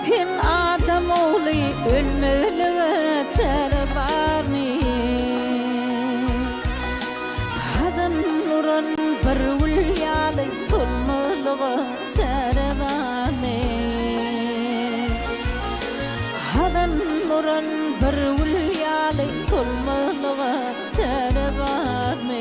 Sen adam oğlu ölmeliğe çare var mı? Hadan nuran bir ulyalı solmalığa çare var mı? Hadan nuran bir ulyalı solmalığa çare var mı?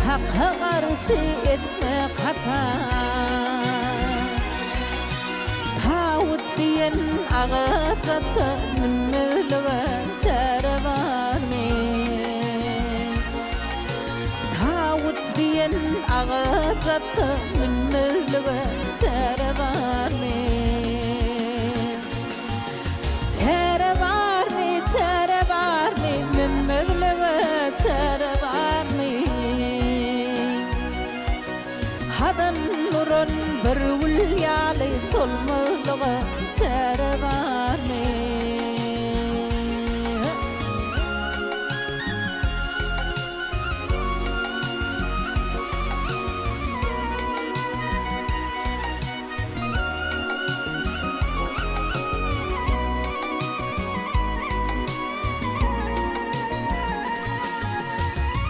Hakka karşı etme hata Tağut diyen ağaçta minmeliğe çare var mı? Tağut diyen ağaçta minmeliğe çare var mı? Çare var mı, çare var mı? Minmeliğe çare var mı? Hadan nuran bir ulyalı solmalığa çare var mı?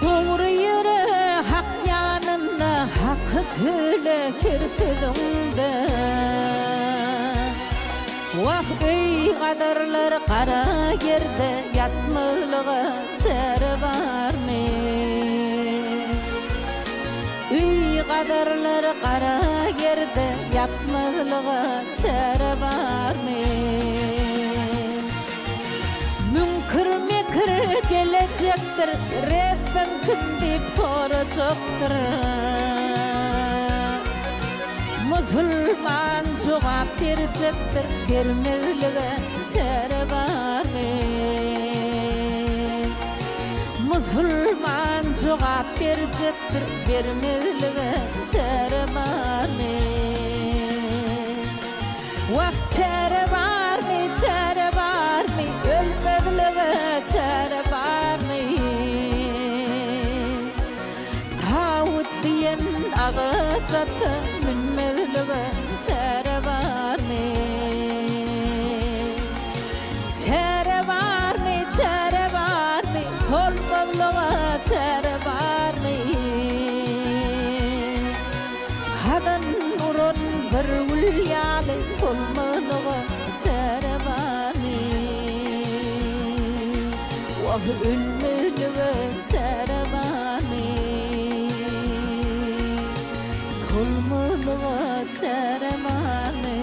Doğru yere hak yanına hakkı söyle kirtidinde Vah ey kadarlar kara yerde yatmalığa çare var mı? Ey kadarlar kara yerde yatmalığa çare var mı? Münkir mekir gelecektir Rabbim kim deyip soracaktır Müslüman cevap verecektir Vermeliğe çare var mı? Müslüman cevap verecektir Vermeliğe çare var mı? Vah çare var mı, çare var mı? Ölmeliğe çare var mı? Tağut diyen ağaçta minmeliğe çare var mı? Çare var mı, çare var mı? Solmalığa çare var mı? Hadan nuran bir ulyalı solmalığa çare var mı? Vah ölmeliğe çare var mı? Solmalığa çare var mı?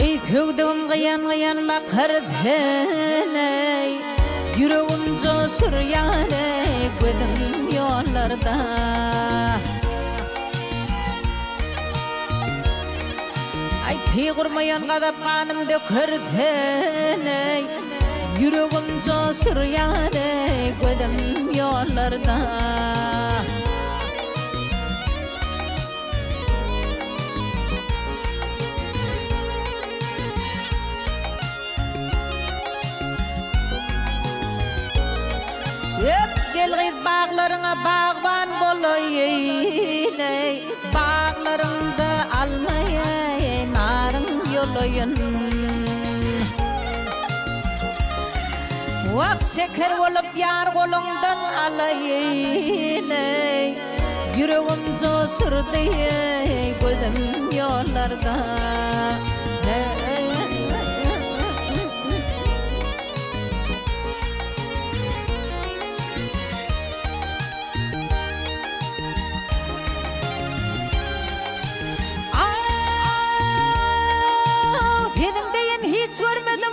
Ey tövdüm gıyan bakar seni Yüreğim coşur yâre gözüm yollarda Ay tığırmayan kadap kanım döker seni Yüreğim coşur yâre gözüm yollarda Gel git bağlarına bağban bolayın Bağlarında almaya narın yolayın Vak şeker olup yar kolundan alayın Yüreğim coşur diye gözüm yollarda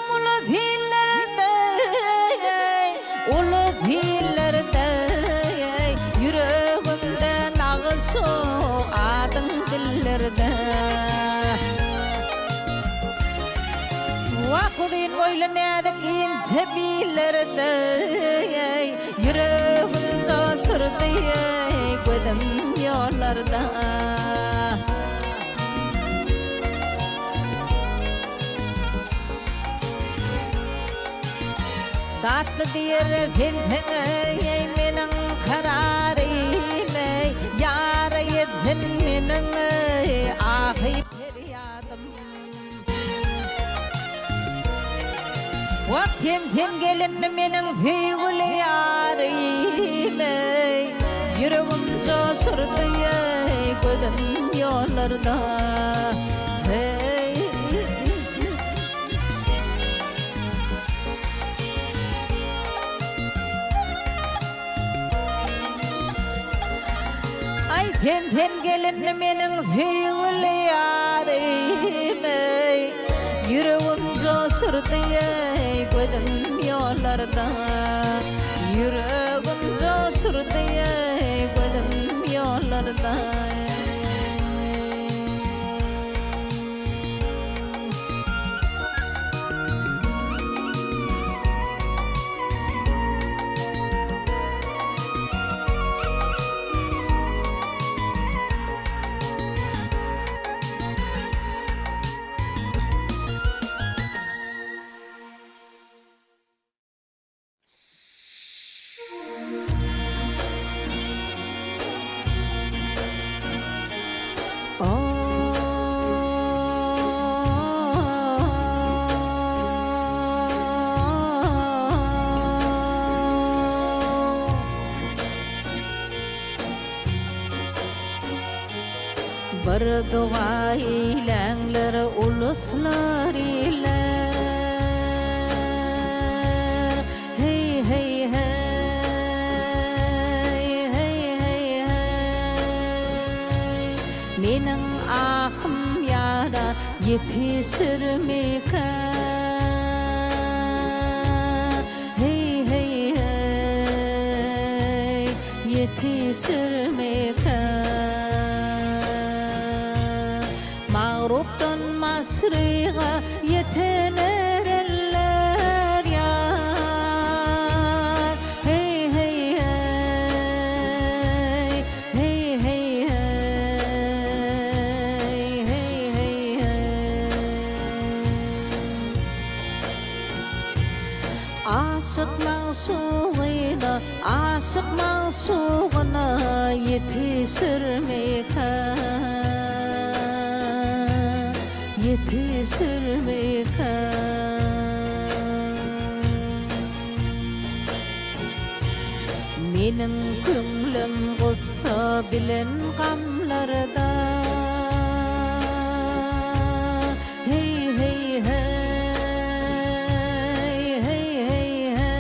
ulu zillerde yüreğimde nağısı adın dillerde Vakudin oylanıdık ince billerde yüreğim coşurdu gözüm yollarda Tatlı dir filtine menin kararime Yar yedin menin ahi feryadım Vaktim sen gelin menin sevgili yarime Yüreğim coşurdu gözüm yollarda Ay ten gelin menin sevgili yarime Yüreğim coşurdu gözüm yollarda Yüreğim coşurdu gözüm yollarda Bir dua ilanlar uluslar iler Hey hey hey hey hey hey Menin ahım yara yetişirmekan Hey hey hey yetişirmekan Mağruptan masriğa yetener eller yar Hey hey hey hey hey hey hey hey Aşık mağsuğuna yetişirmekan yetişirmekan Menin könglim gussa bilen gamlarda Hey hey hey hey hey hey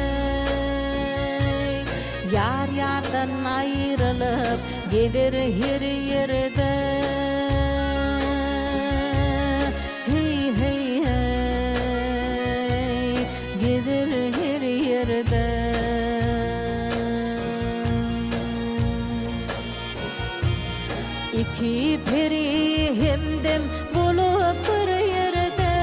Yar yardan ayrılıp gelir her yerde İki peri hemdem bulup bir yerde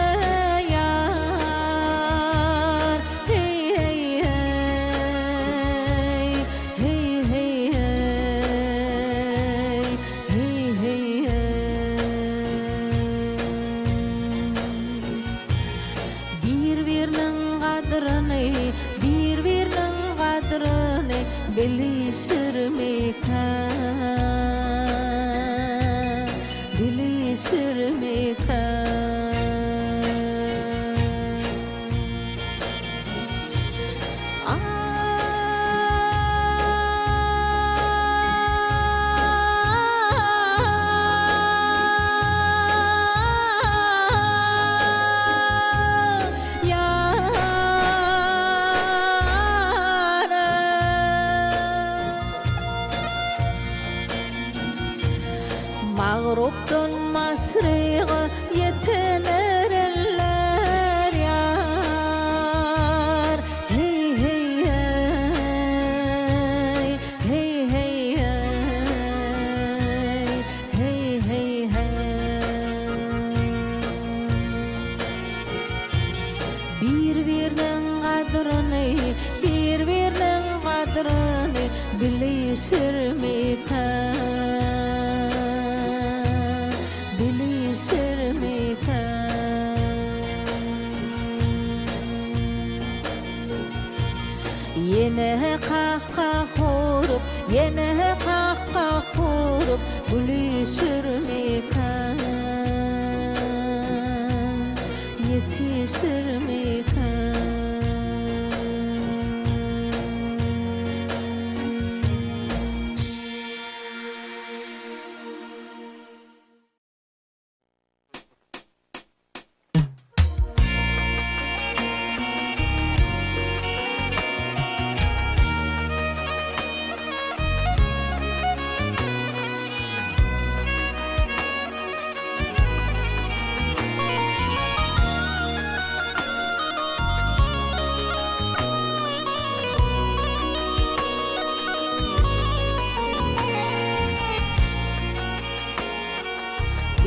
yar Hey hey hey hey hey hey hey Bir-birinin qadrını bilişirmekan Mağruptan masriğa qadrini bir-birinin qadrini bilişirmikan Yine qahqah urup gülüşürmikan yetişirmikan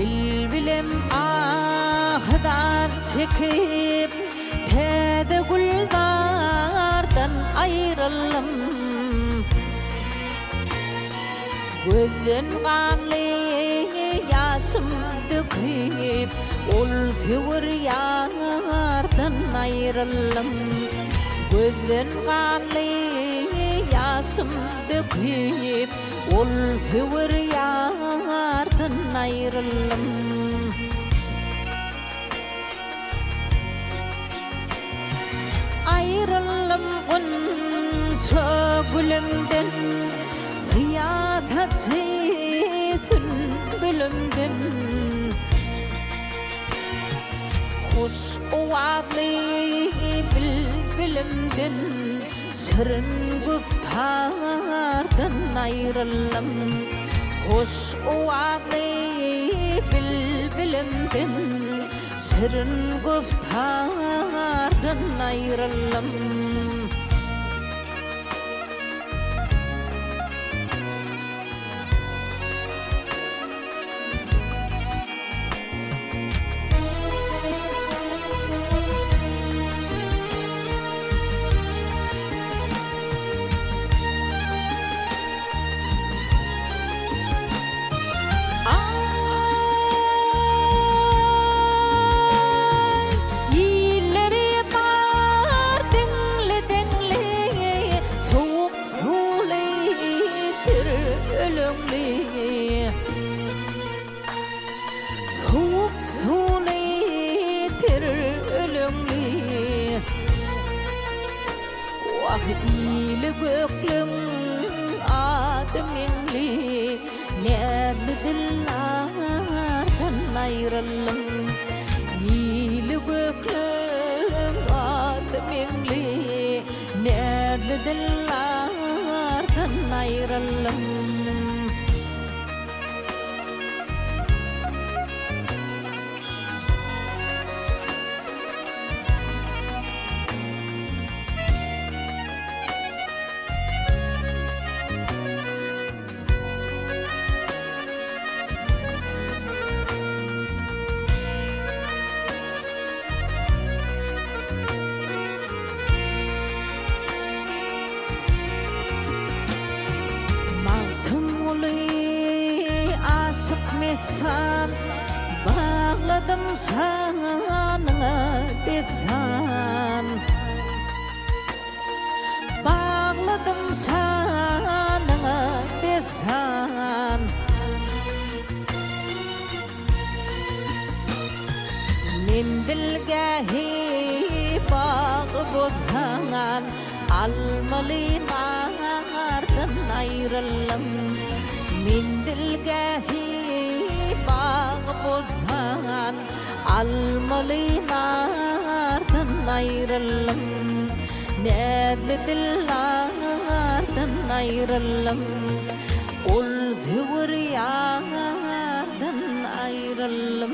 Bilbilim ahdar çekip Tede güldardan ayrılım Gözün kanlı yaşım döküp Ol tüvür yardan ayrılım Gözün kanlı yaşım döküp Ol tüvür yardan ayrılım Ayrılım onca gülümden Ziyadet etsin bilimden Hoş ovadlı bilbilimden Şirin güftardan ayrılım Hoş ovadlı bilbilimden Şirin güftardan ayrılım Soğuk sunetir ölümlü Vah iyili göklün adminli Nerli dillardan ayrılım İyili göklün adminli Nerli dillardan ayrılım Çıkmışsan bağladım sana dizan Bağladım sana dizan Mendilgahi bağ bozan Almalı nardan ayrılım Mendilgahi bağ bozan Almalı nardan ayrılım Nerli dillardan ayrılım Ol züvür yardan ayrılım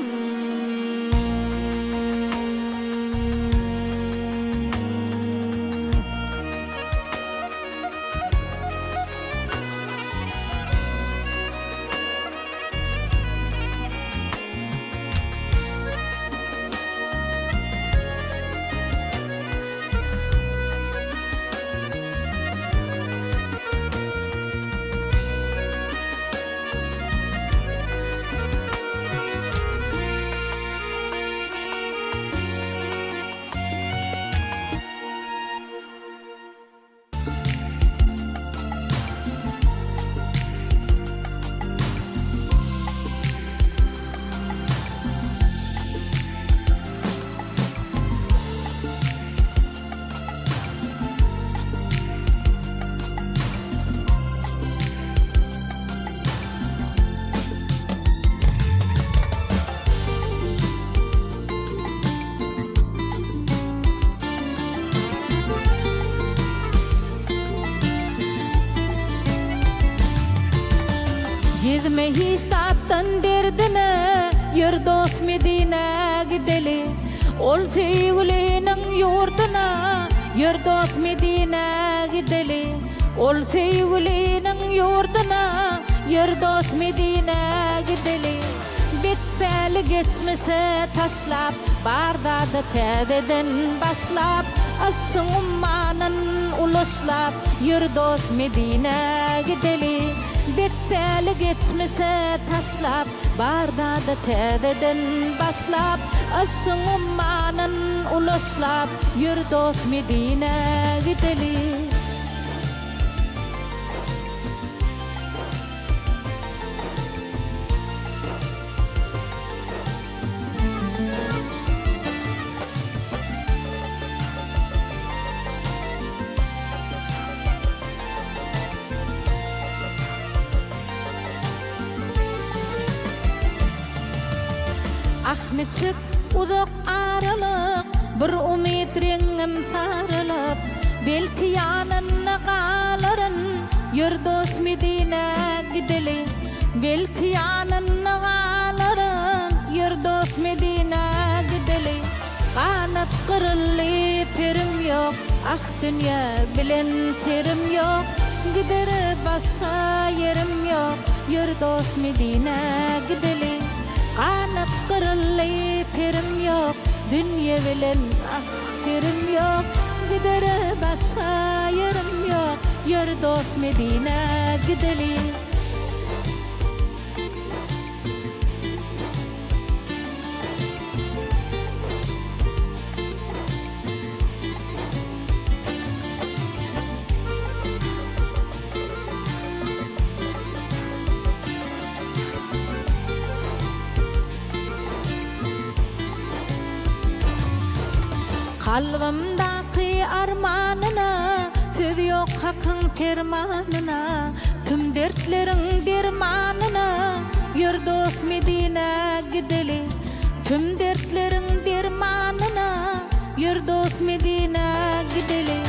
Gizme histattan derdine Yurdos Medine gideli Ol sevgilinin yurduna Yurdos Medine gideli Ol sevgilinin yurduna Yurdos Medine gideli Bitpeli geçmişe taslap Barda da tededen başlap Asın ummanın uluslap Yurdos Medine gideli Bitpeli geçmişe taslap Barda da tededen başlap Asın ummanın uluslap Yurdos Medine gideli Ahmetçik uzak aralık Bir umid rengim sarılıp Belki yanına kaların Yurdos Medine gideli Belki yanına kaların Yurdos Medine gideli Kanat kırıllı perim yok Ah dünya bilen serim yok Gideri başa yerim yok Yurdos Medine gideli Kanat kırıllı perim yok Dünya bilen ahirim yok Gidere başa yerim yok Yurdos Medine gideli Kalbimdaki armanına Söz yok hakkın fermanına Tüm dertlerin dermanına Yurdos Medine gideli Tüm dertlerin dermanına Yurdos Medine gideli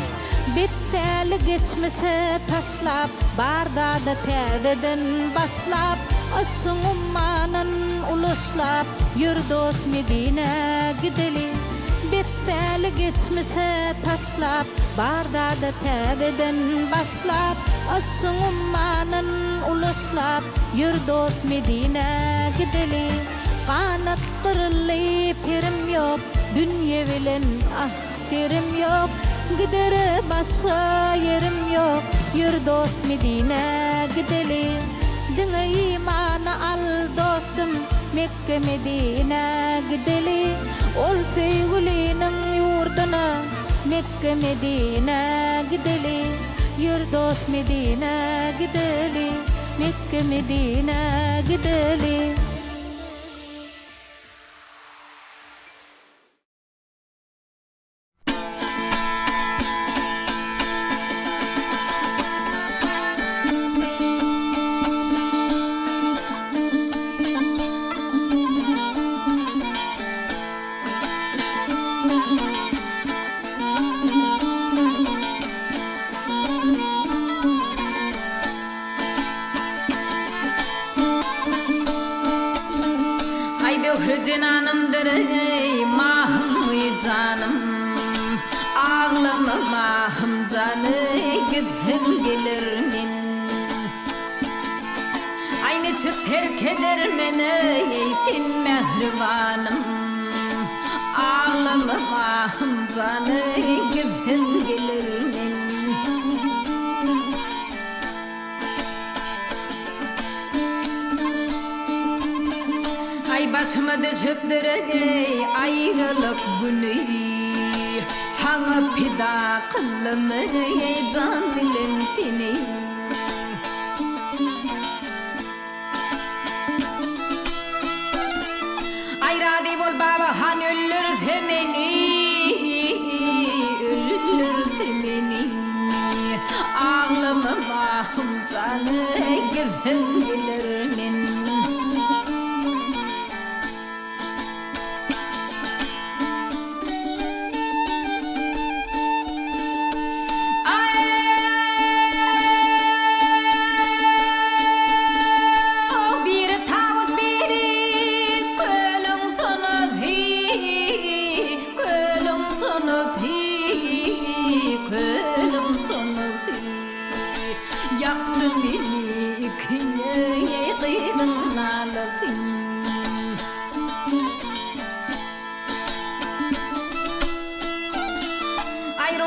Bitpeli geçmişe taslap Barda da tededen başlap Asın ummanın uluslap Yurdos Medine gideli Bitpeli geçmişe taslap Barda da tededen başlap Asın ummanın uluslap Yurdos Medine gideli Kanat kırıllı perim yok Dünya bilen ahirim yok Gideri başa yerim yok Yurdos Medine gideli Dine imanı al dostum Mekke Medine gideli Ol sevgilinin yurduna Mekke Medine gideli Yurdos Medine gideli Mekke Medine gideli Cenanımdır ey mahım canım Ağlama mahım canı Gidin gelir min Aynı çık terk eder beni Ey sen mehribanım Ağlama mahım canı Gidin gelir min Ay başıma düşüptür ey ayrılık günü Sana pida kılım ey can bilen seni Ay radyo bol baba han öldürse beni Öldürse beni Ağlama mahum canı Gizin gelirinin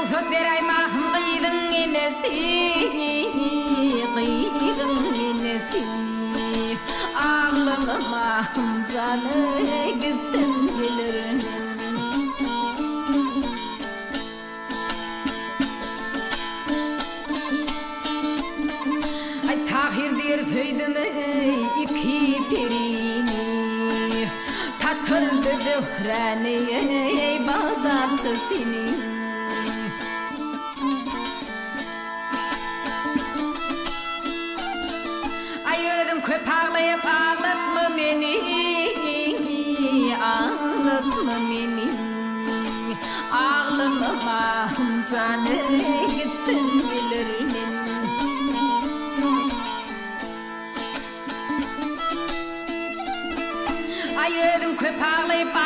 söz vereyim ahım kıydın inesi ağlamam ahım canı gitsin gelirinin ay tahir der söydim iki pirini tatırdı zöhreni bağdattı seni köp ağlayıp ağlatma beni ağlatma beni ağlamam canı gitsin bilirinin ay ödüm köp ağlayıp